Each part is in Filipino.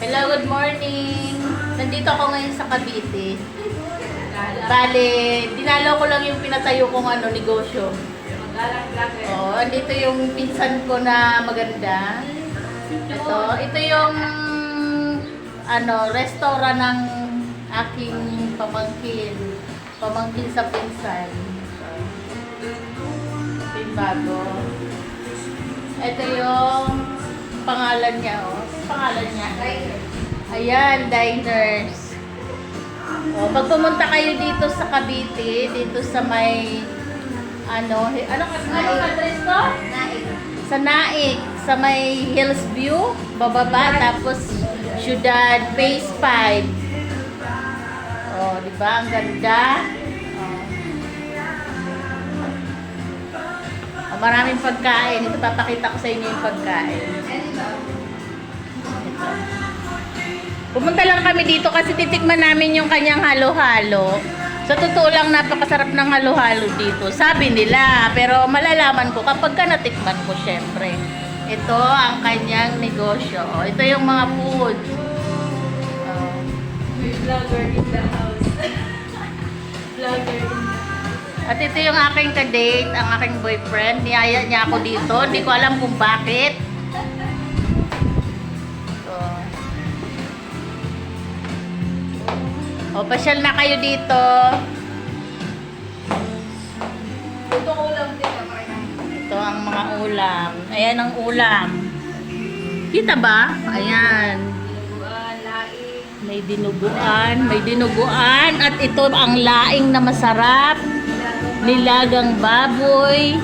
Hello, good morning. Nandito ako ngayon sa Cavite. Bale, dinalaw ko lang yung pinatayo kong negosyo. Oh, andito yung pinsan ko na maganda. Ito yung restaurant ng aking pamangkin. Pamangkin sa pinsan. Bago. Ito yung pangalan niya, oh. Pangalan niya. Ayan, Diners. Oh, pag pumunta kayo dito sa Cavite, dito sa may anong address to? Naik. Sa Naik, sa may Hills View, bababa, tapos Ciudad Phase 5. Oh, di ba? Ang ganda. Maraming pagkain. Ito, papakita ko sa inyo yung pagkain. Ito. Pumunta lang kami dito kasi titikman namin yung kanyang halo-halo. Sa totoo lang, napakasarap ng halo-halo dito. Sabi nila, pero malalaman ko kapag ka natikman ko, syempre. Ito ang kanyang negosyo. Ito yung mga food. May vlogger in the house. Vlogger in the house. At ito yung aking ka-date, ang aking boyfriend. Niyaya niya ako dito. Hindi ko alam kung bakit. O, pasyal na kayo dito. Ito ulam din. Ito ang mga ulam. Ayan ang ulam. Kita ba? Ayan. Laing. May dinuguan. At ito ang laing na masarap. Nilagang baboy.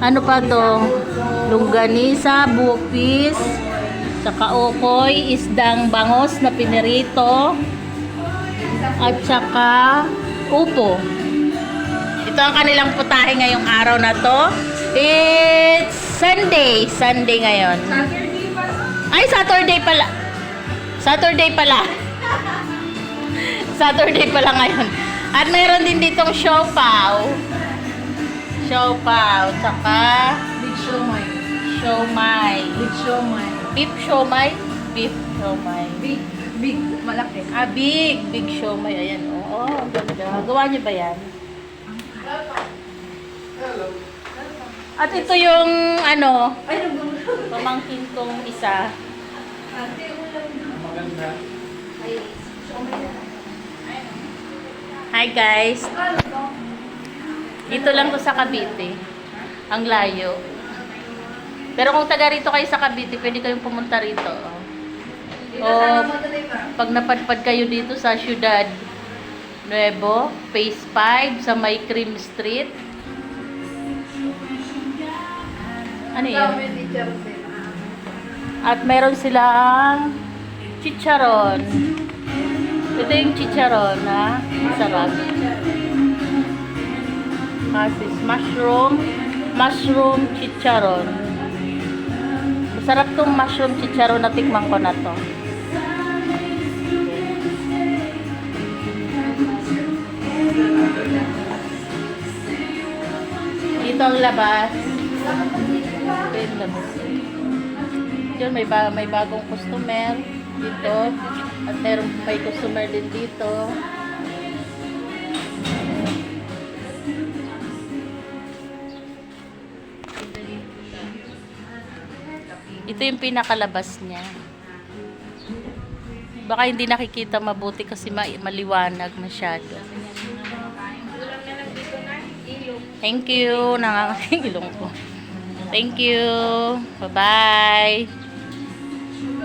Ano pa to? Longganisa, bupis, saka okoy, isdang bangos na pinirito, at saka upo. Ito ang kanilang putahe ngayong araw na to. It's Sunday. Sunday ngayon. Saturday pa. Ay, Saturday pala. Saturday pala. Saturday pala ngayon. At mayroon din ditong siopaw. Siopaw. Saka Big siomai. siomay. Big siomai. Beef siomay. Beef siomay. Big. Malaki. Ah, big. Big siomay. Ayan. Oo, ang ganda. Gawa niyo ba yan? At ito yung Ay, nagbulo. pamangkin kong isa. Ate, ulam. Maganda. Ay, siomai na. Hi guys. Dito lang to sa Cavite. Ang layo. Pero kung taga rito kayo sa Cavite, pwede kayong pumunta rito. O, pag napadpad kayo dito sa Ciudad Nuevo, Phase 5, sa may Cream Street. Ano yun? At meron silang chicharon. Ito yung chicharon, ha? Masarap. Kasi mushroom chicharon. Masarap tong mushroom chicharon na tikman ko na to. Dito ang labas. Ito yung labas. Yun, may bagong customer dito. At may customer din dito. Ito yung pinakalabas niya. Baka hindi nakikita mabuti kasi maliwanag masyado. Thank you. Nangangating ilong ko. Thank you. Bye-bye.